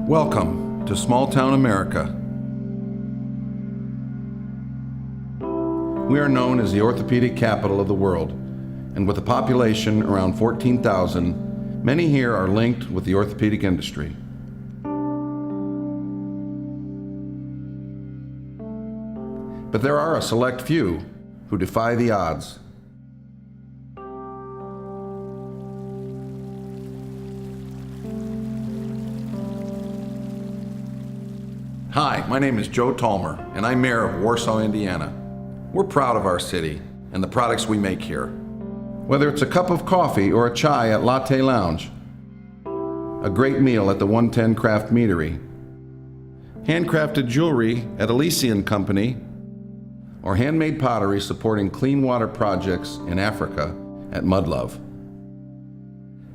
Welcome to Small Town America. We are known as the orthopedic capital of the world, and with a population around 14,000, many here are linked with the orthopedic industry. But there are a select few who defy the odds. Hi, my name is Joe Tallmer, and I'm mayor of Warsaw, Indiana. We're proud of our city and the products we make here. Whether it's a cup of coffee or a chai at Latte Lounge, a great meal at the 110 Craft Meadery, handcrafted jewelry at Elysian Company, or handmade pottery supporting clean water projects in Africa at Mudlove.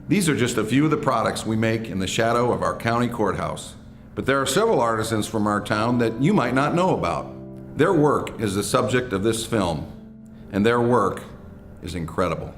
These are just a few of the products we make in the shadow of our county courthouse. But there are several artisans from our town that you might not know about. Their work is the subject of this film, and their work is incredible.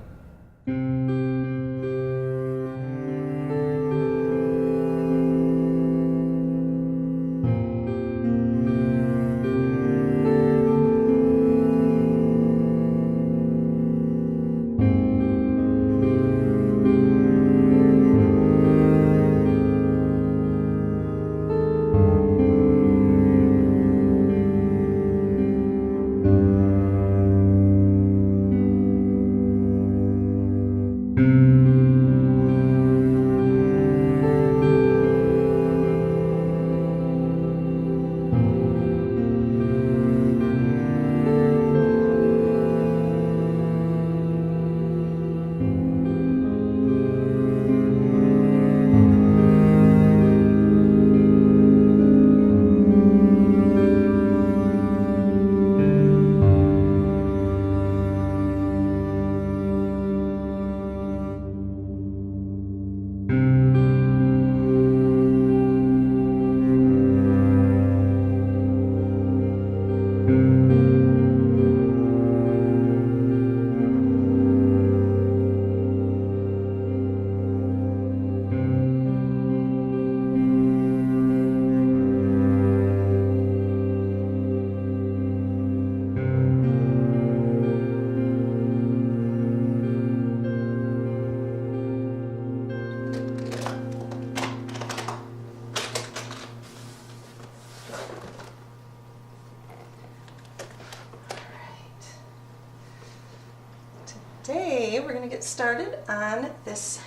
Today we're going to get started on this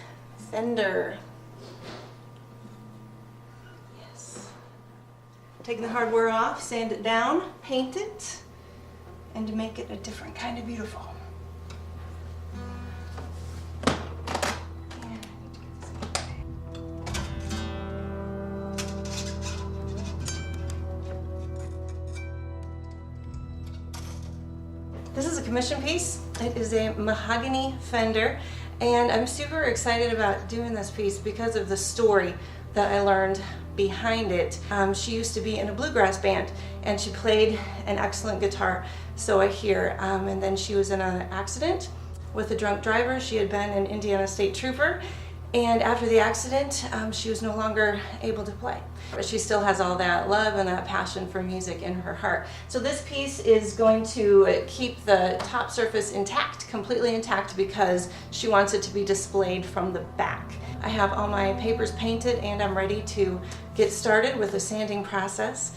fender. Yes. Taking the hardware off, sand it down, paint it, and to make it a different kind of beautiful. This is a commission piece. It is a mahogany fender, and I'm super excited about doing this piece because of the story that I learned behind it. She used to be in a bluegrass band, and she played an excellent guitar, so I hear, and then she was in an accident with a drunk driver. She had been an Indiana State Trooper, and after the accident, she was no longer able to play. But she still has all that love and that passion for music in her heart. So this piece is going to keep the top surface intact, completely intact, because she wants it to be displayed from the back. I have all my papers painted, and I'm ready to get started with the sanding process.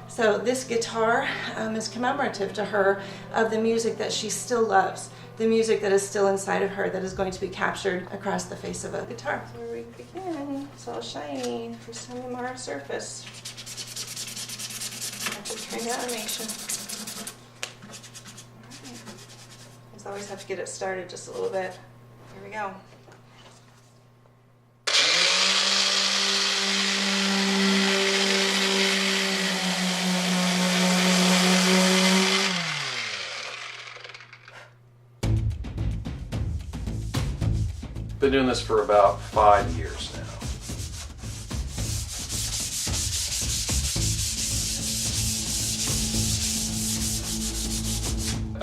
So this guitar is commemorative to her of the music that she still loves, the music that is still inside of her that is going to be captured across the face of a guitar. Where we begin, it's all shiny, first time on our surface. I have to turn the animation. Right. Just always have to get it started just a little bit. Here we go. Been doing this for about 5 years now.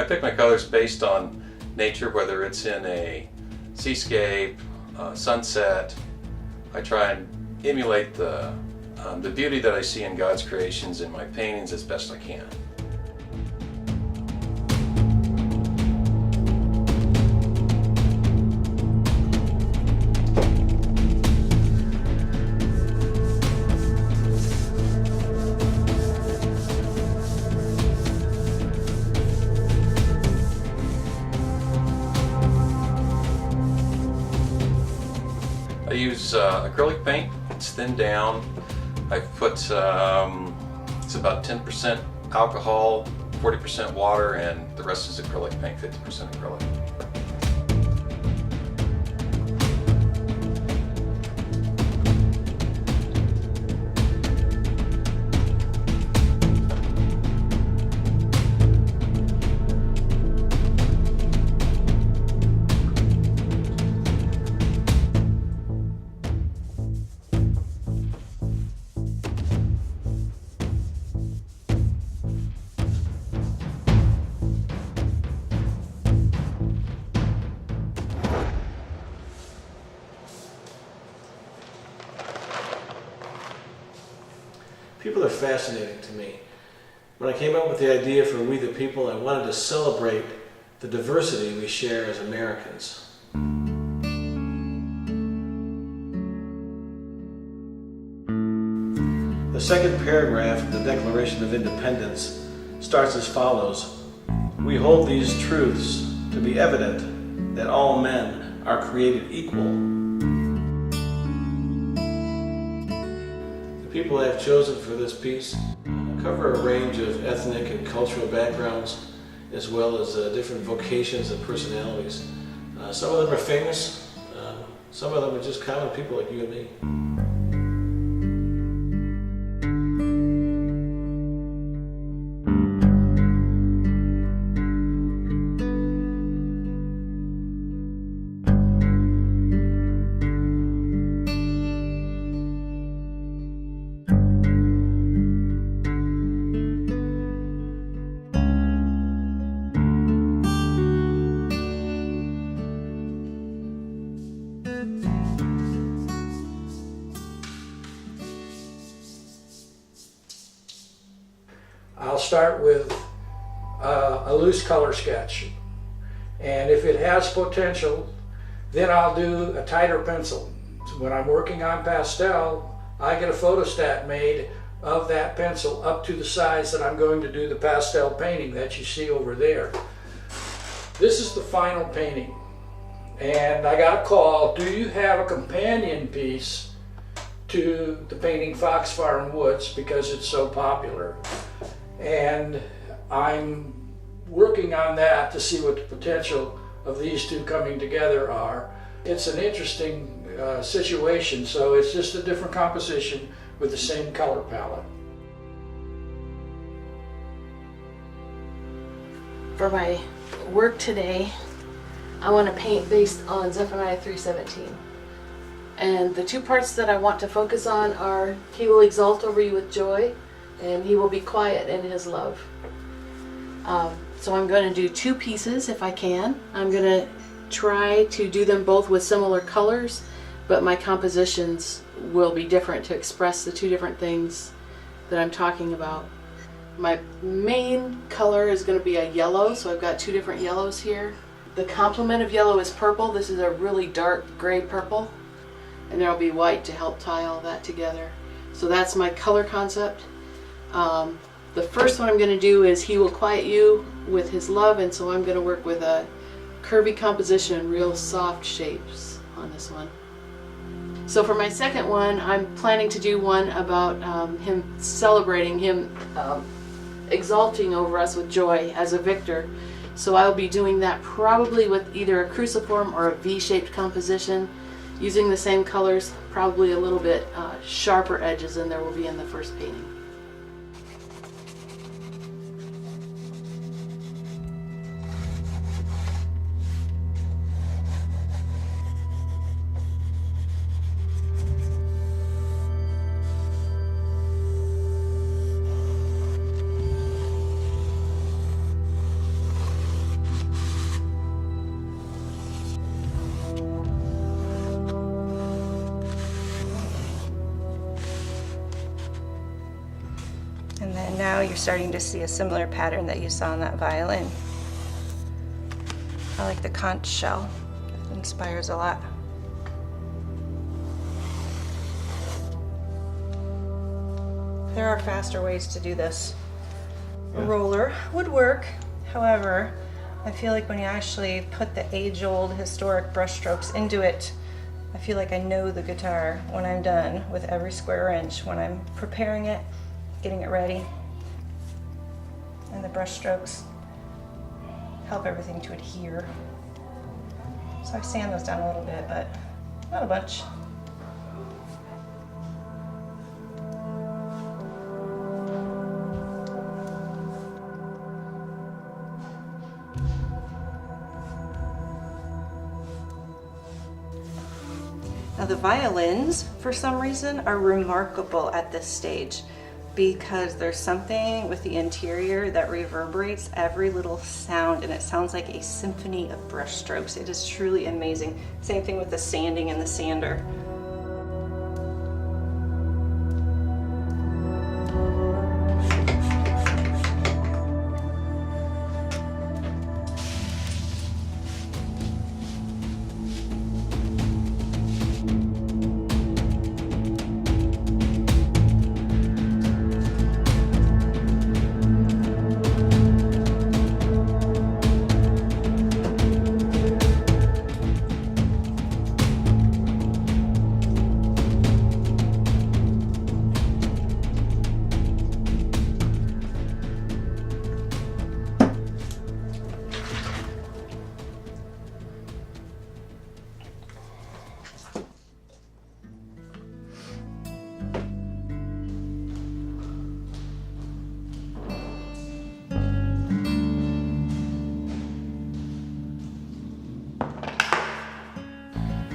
I pick my colors based on nature, whether it's in a seascape, sunset. I try and emulate the the beauty that I see in God's creations in my paintings as best I can. I use acrylic paint. It's thinned down. I've put, it's about 10% alcohol, 40% water, and the rest is acrylic paint, 50% acrylic. People are fascinating to me. When I came up with the idea for We the People, I wanted to celebrate the diversity we share as Americans. The second paragraph of the Declaration of Independence starts as follows: "We hold these truths to be evident that all men are created equal." The people I have chosen for this piece cover a range of ethnic and cultural backgrounds, as well as different vocations and personalities. Some of them are famous, some of them are just common people like you and me. I'll start with a loose color sketch, and if it has potential, then I'll do a tighter pencil. When I'm working on pastel, I get a photostat made of that pencil up to the size that I'm going to do the pastel painting that you see over there. This is the final painting, and I got a call, do you have a companion piece to the painting Fox Farm Woods, because it's so popular? And I'm working on that to see what the potential of these two coming together are. It's an interesting situation, so it's just a different composition with the same color palette. For my work today, I want to paint based on Zephaniah 3:17. And the two parts that I want to focus on are, He will exalt over you with joy, and He will be quiet in His love. So I'm going to do two pieces if I can. I'm going to try to do them both with similar colors, but my compositions will be different to express the two different things that I'm talking about. My main color is going to be a yellow, so I've got two different yellows here. The complement of yellow is purple. This is a really dark gray purple, and there'll be white to help tie all that together. So that's my color concept. The first one I'm going to do is He will quiet you with His love, and so I'm going to work with a curvy composition and real soft shapes on this one. So for my second one, I'm planning to do one about Him celebrating, Him exalting over us with joy as a victor. So I'll be doing that probably with either a cruciform or a V-shaped composition, using the same colors, probably a little bit sharper edges than there will be in the first painting. now you're starting to see a similar pattern that you saw in that violin. I like the conch shell. It inspires a lot. There are faster ways to do this. A roller would work. However, I feel like when you actually put the age-old historic brushstrokes into it, I feel like I know the guitar when I'm done with every square inch, when I'm preparing it, getting it ready. And the brushstrokes help everything to adhere. So I sand those down a little bit, but not a bunch. Now the violins, for some reason, are remarkable at this stage because there's something with the interior that reverberates every little sound, and it sounds like a symphony of brushstrokes. It is truly amazing. Same thing with the sanding and the sander.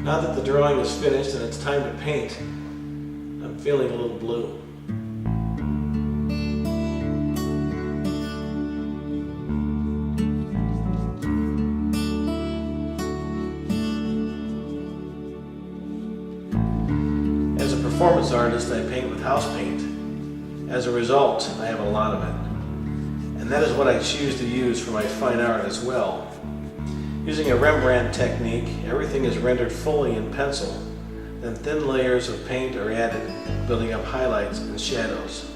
Now that the drawing is finished and it's time to paint, I'm feeling a little blue. As a performance artist, I paint with house paint. As a result, I have a lot of it. And that is what I choose to use for my fine art as well. Using a Rembrandt technique, everything is rendered fully in pencil, then thin layers of paint are added, building up highlights and shadows.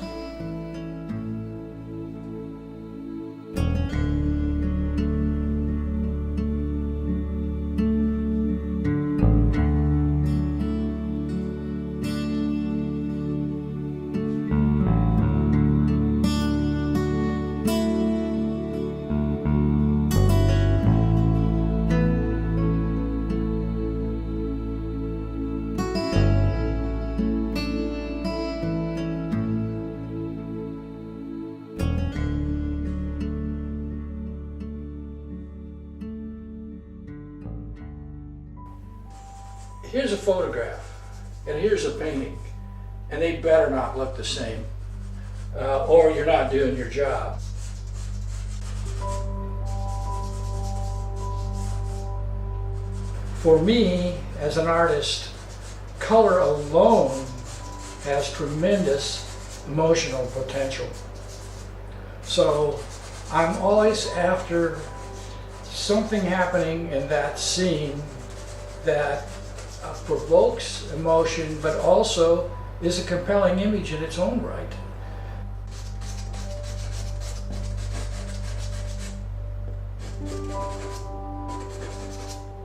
Here's a photograph, and here's a painting, and they better not look the same, or you're not doing your job. For me, as an artist, color alone has tremendous emotional potential. So I'm always after something happening in that scene that provokes emotion, but also is a compelling image in its own right.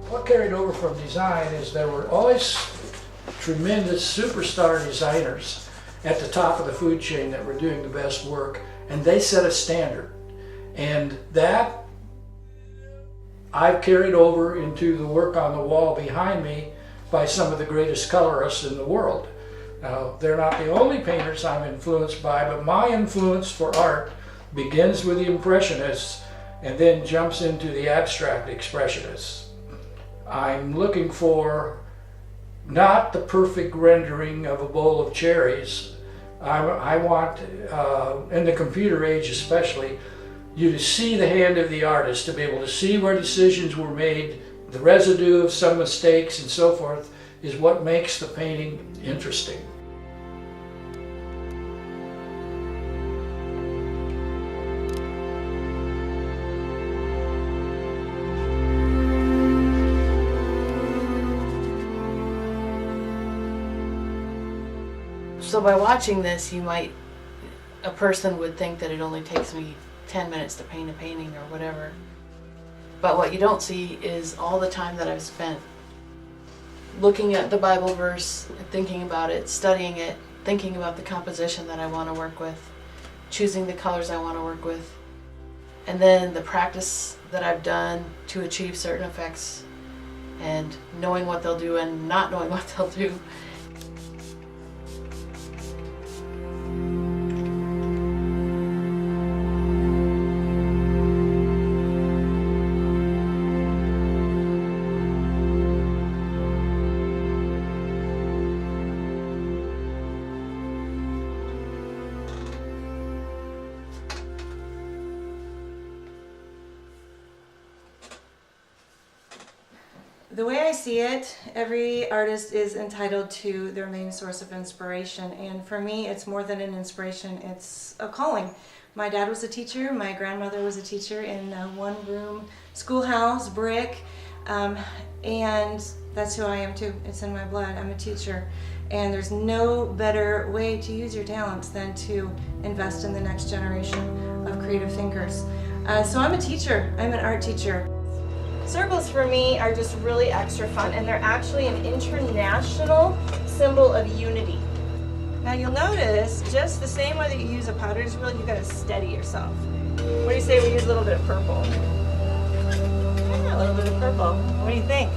What carried over from design is there were always tremendous superstar designers at the top of the food chain that were doing the best work, and they set a standard. And that I've carried over into the work on the wall behind me by some of the greatest colorists in the world. Now, they're not the only painters I'm influenced by, but my influence for art begins with the Impressionists and then jumps into the abstract Expressionists. I'm looking for not the perfect rendering of a bowl of cherries. I want, in the computer age especially, you to see the hand of the artist, to be able to see where decisions were made, the residue of some mistakes and so forth is what makes the painting interesting. So by watching this, a person would think that it only takes me 10 minutes to paint a painting or whatever. But what you don't see is all the time that I've spent looking at the Bible verse, thinking about it, studying it, thinking about the composition that I want to work with, choosing the colors I want to work with, and then the practice that I've done to achieve certain effects, and knowing what they'll do and not knowing what they'll do. The way I see it, every artist is entitled to their main source of inspiration, and for me it's more than an inspiration, it's a calling. My dad was a teacher, my grandmother was a teacher in a one-room schoolhouse, brick, and that's who I am too. It's in my blood. I'm a teacher, and there's no better way to use your talents than to invest in the next generation of creative thinkers. So I'm a teacher. I'm an art teacher. Circles for me are just really extra fun, and they're actually an international symbol of unity. Now you'll notice, just the same way that you use a potter's wheel, you gotta steady yourself. What do you say we use a little bit of purple? Yeah, a little bit of purple. What do you think?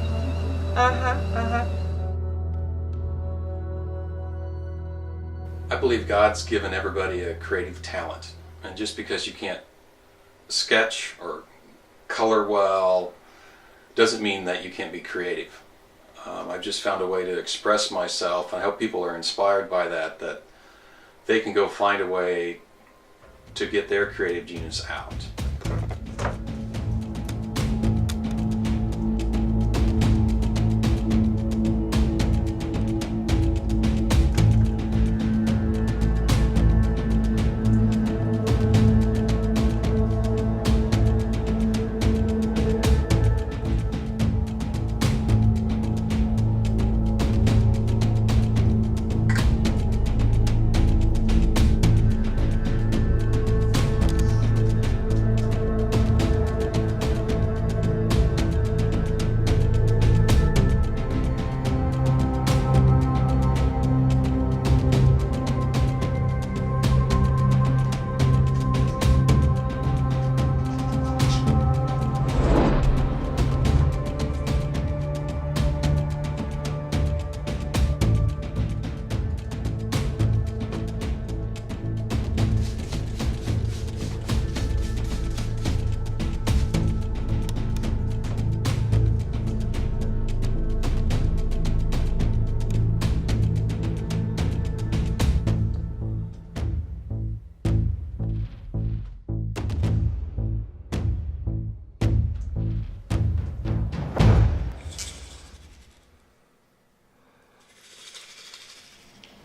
I believe God's given everybody a creative talent, and just because you can't sketch or color well doesn't mean that you can't be creative. I've just found a way to express myself, and I hope people are inspired by that they can go find a way to get their creative genius out.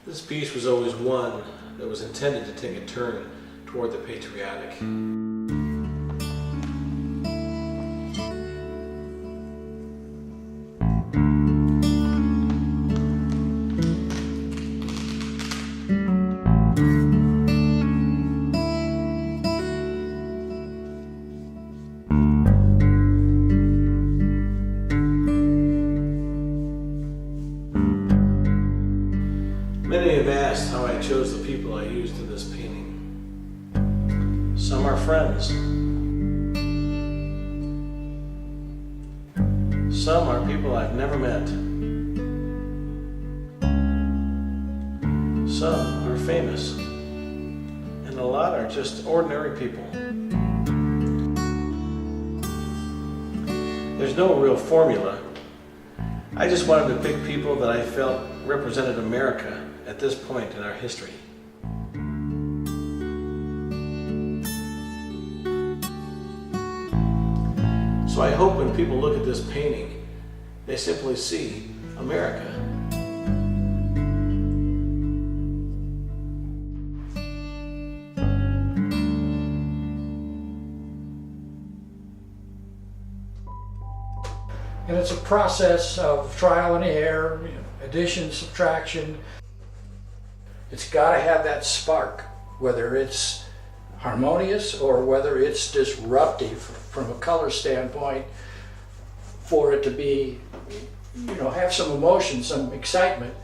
This piece was always one that was intended to take a turn toward the patriotic. Many have asked how I chose the people I used in this painting. Some are friends. Some are people I've never met. Some are famous. And a lot are just ordinary people. There's no real formula. I just wanted to pick people that I felt represented America at this point in our history. So I hope when people look at this painting, they simply see America. And it's a process of trial and error, addition, subtraction. It's got to have that spark, whether it's harmonious or whether it's disruptive from a color standpoint, for it to be, you know, have some emotion, some excitement.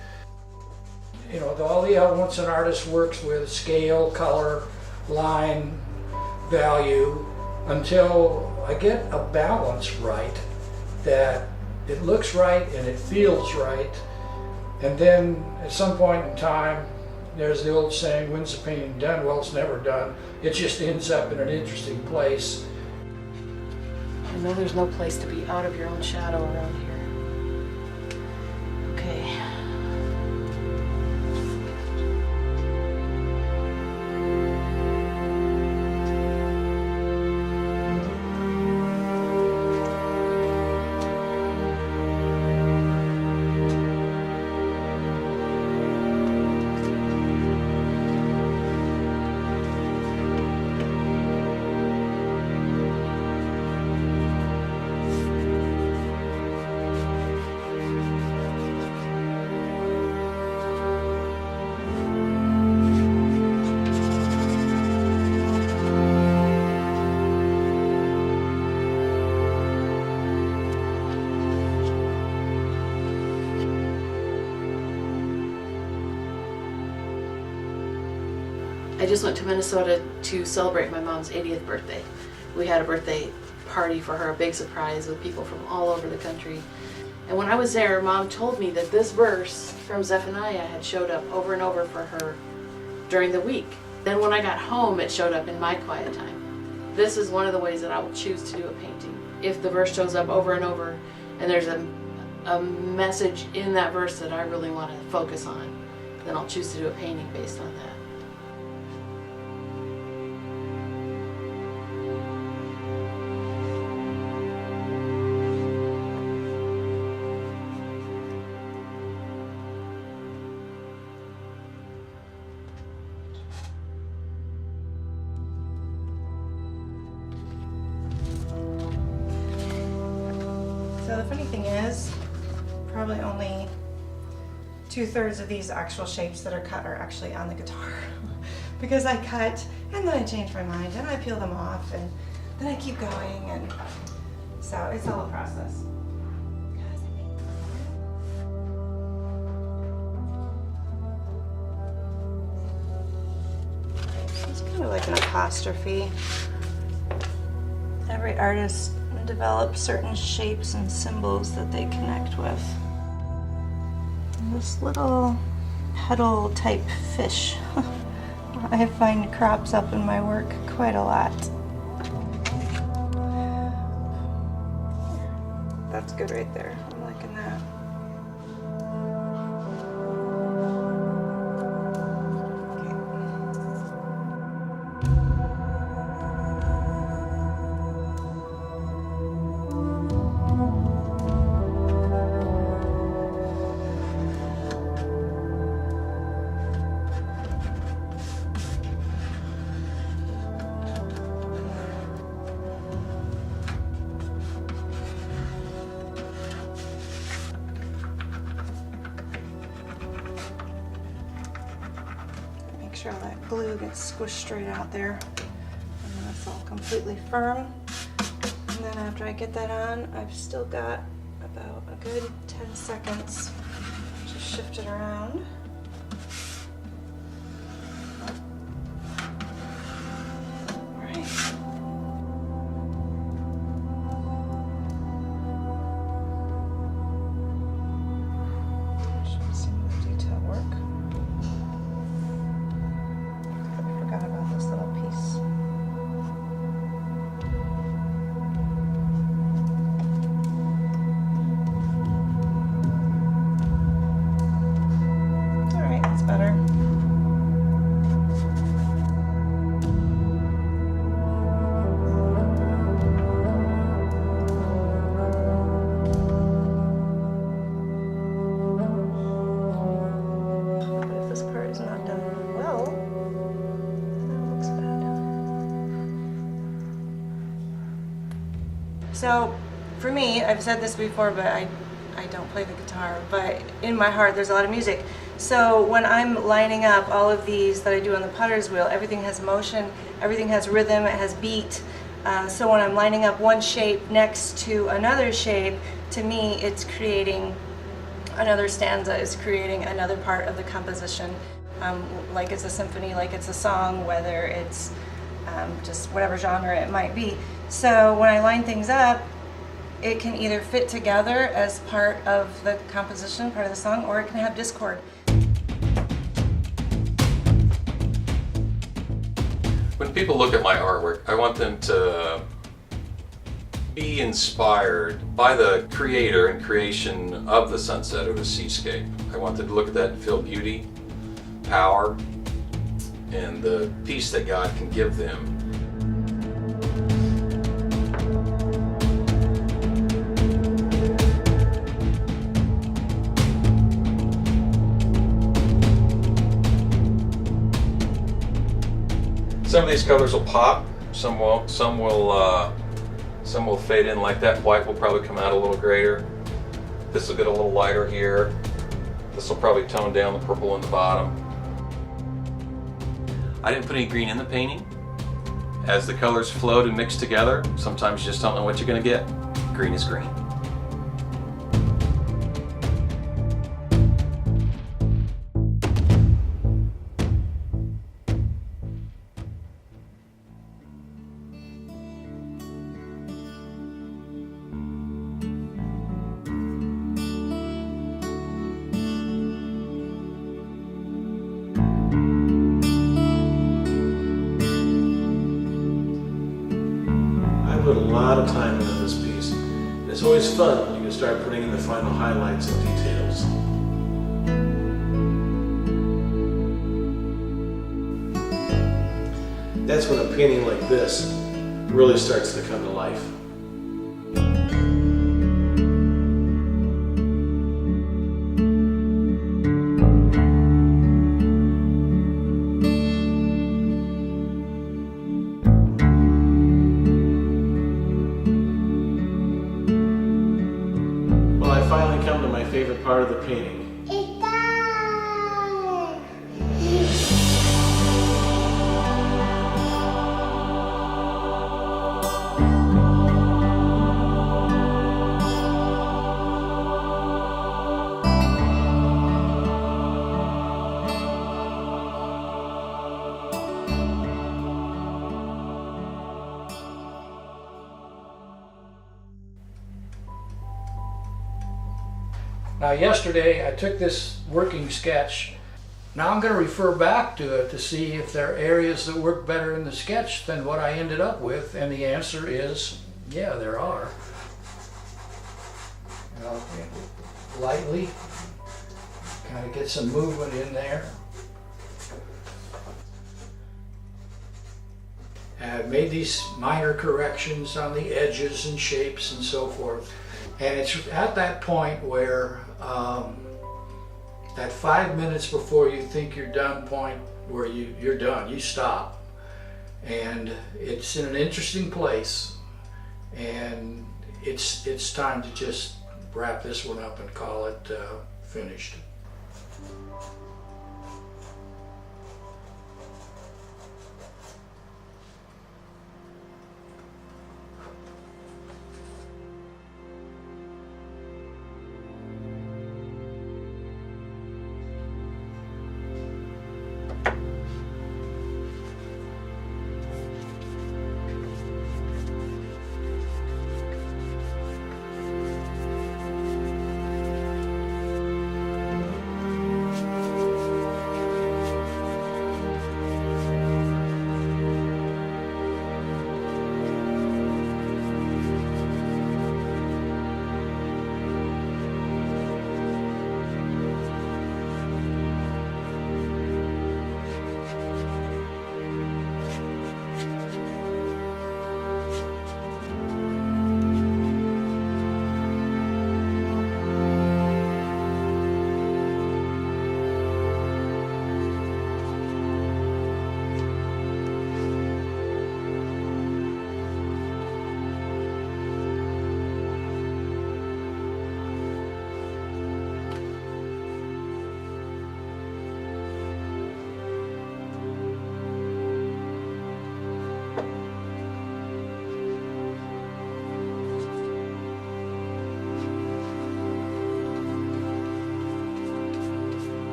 You know, all the elements an artist works with, scale, color, line, value, until I get a balance right, that it looks right and it feels right. And then at some point in time, there's the old saying, when's the painting done? Well, it's never done. It just ends up in an interesting place. I know there's no place to be out of your own shadow around here. Okay. I just went to Minnesota to celebrate my mom's 80th birthday. We had a birthday party for her, a big surprise with people from all over the country. And when I was there, Mom told me that this verse from Zephaniah had showed up over and over for her during the week. Then when I got home, it showed up in my quiet time. This is one of the ways that I will choose to do a painting. If the verse shows up over and over, and there's a message in that verse that I really want to focus on, then I'll choose to do a painting based on that. So the funny thing is, probably only 2/3 of these actual shapes that are cut are actually on the guitar. Because I cut, and then I change my mind, and I peel them off, and then I keep going, and so it's all a process. It's kind of like an apostrophe. Every artist develops certain shapes and symbols that they connect with. And this little petal type fish I find crops up in my work quite a lot. That's good right there. I'm liking that. Make sure all that glue gets squished straight out there. And then it's all completely firm. And then after I get that on, I've still got about a good 10 seconds to shift it around. All right. Should see more detail work. I forgot about this little piece. All right, that's better. But if this part is not done well, then it looks bad. So, for me, I've said this before, but I don't play the guitar, but in my heart there's a lot of music. So when I'm lining up all of these that I do on the potter's wheel, everything has motion, everything has rhythm, it has beat. So when I'm lining up one shape next to another shape, to me it's creating another stanza, is creating another part of the composition. Like it's a symphony, like it's a song, whether it's just whatever genre it might be. So when I line things up, it can either fit together as part of the composition, part of the song, or it can have discord. When people look at my artwork, I want them to be inspired by the creator and creation of the sunset or the seascape. I want them to look at that and feel beauty, power, and the peace that God can give them. Some of these colors will pop, some won't. Some will fade in like that. White will probably come out a little greater. This will get a little lighter here. This will probably tone down the purple in the bottom. I didn't put any green in the painting. As the colors flowed and mixed together, sometimes you just don't know what you're going to get. Green is green. Put a lot of time into this piece. And it's always fun when you can start putting in the final highlights and details. That's when a painting like this really starts to come to life. Finally come to my favorite part of the painting. It's done! Now yesterday I took this working sketch. Now I'm going to refer back to it to see if there are areas that work better in the sketch than what I ended up with, and the answer is, yeah, there are. Lightly, kind of get some movement in there. And I've made these minor corrections on the edges and shapes and so forth. And it's at that point where that 5 minutes before you think you're done point where you're done, you stop. And it's in an interesting place, and it's time to just wrap this one up and call it finished.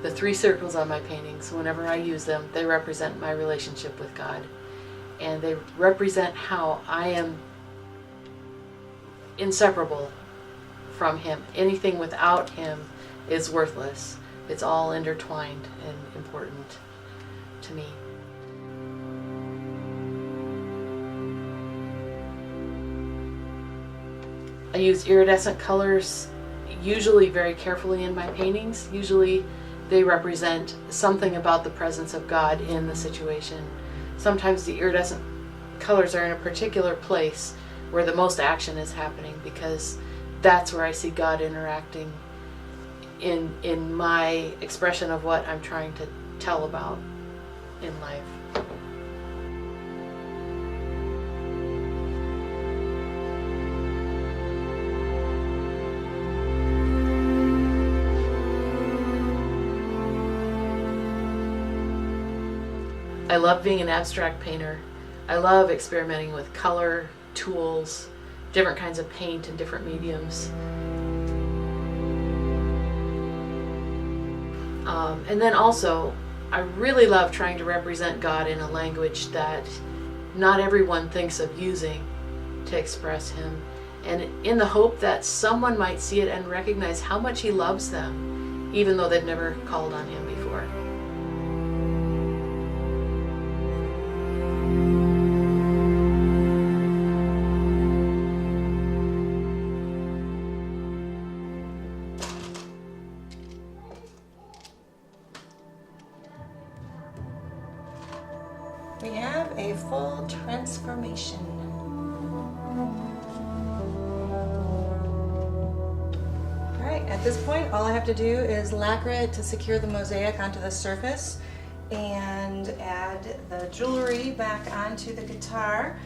The 3 circles on my paintings, whenever I use them, they represent my relationship with God. And they represent how I am inseparable from Him. Anything without Him is worthless. It's all intertwined and important to me. I use iridescent colors usually very carefully in my paintings. Usually they represent something about the presence of God in the situation. Sometimes the iridescent colors are in a particular place where the most action is happening, because that's where I see God interacting in my expression of what I'm trying to tell about in life. I love being an abstract painter. I love experimenting with color, tools, different kinds of paint and different mediums. And then also, I really love trying to represent God in a language that not everyone thinks of using to express Him, and in the hope that someone might see it and recognize how much He loves them, even though they've never called on Him before. We have a full transformation. All right, at this point, all I have to do is lacquer it to secure the mosaic onto the surface and add the jewelry back onto the guitar.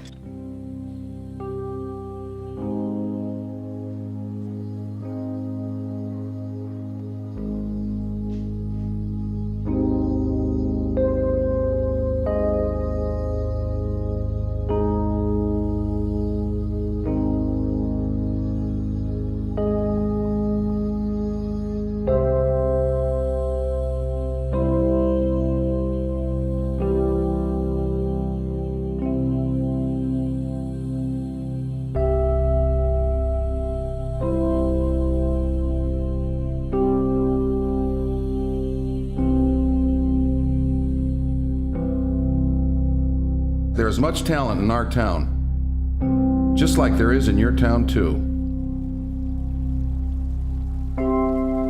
There is much talent in our town, just like there is in your town too.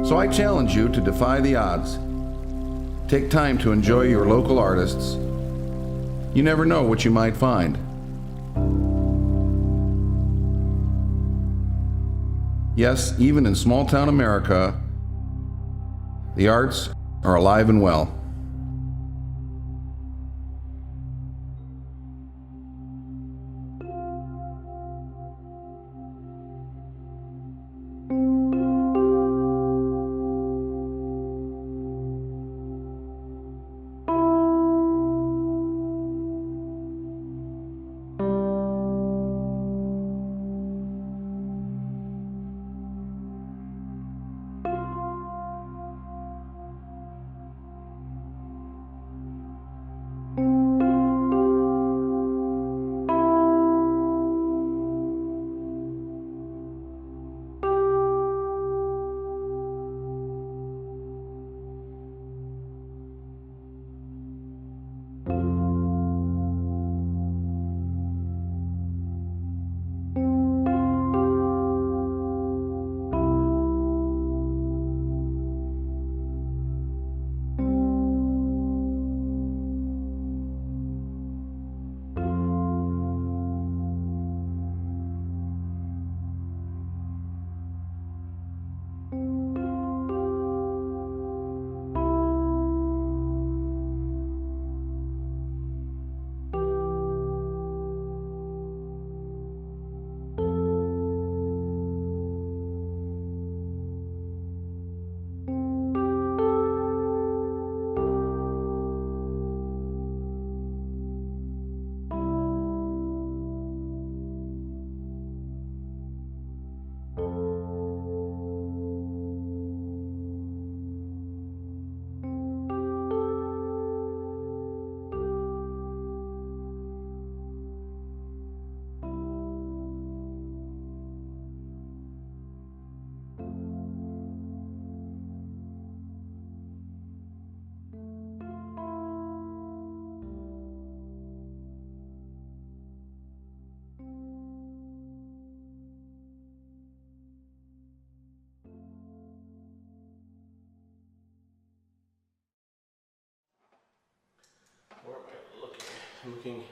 So I challenge you to defy the odds. Take time to enjoy your local artists. You never know what you might find. Yes, even in small town America, the arts are alive and well. looking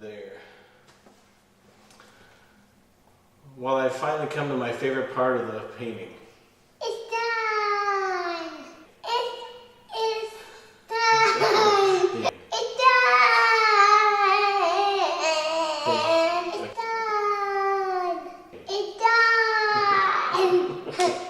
there. Well, I finally come to my favorite part of the painting. It's done. It's done. Yeah. It's done. It's done. It's done.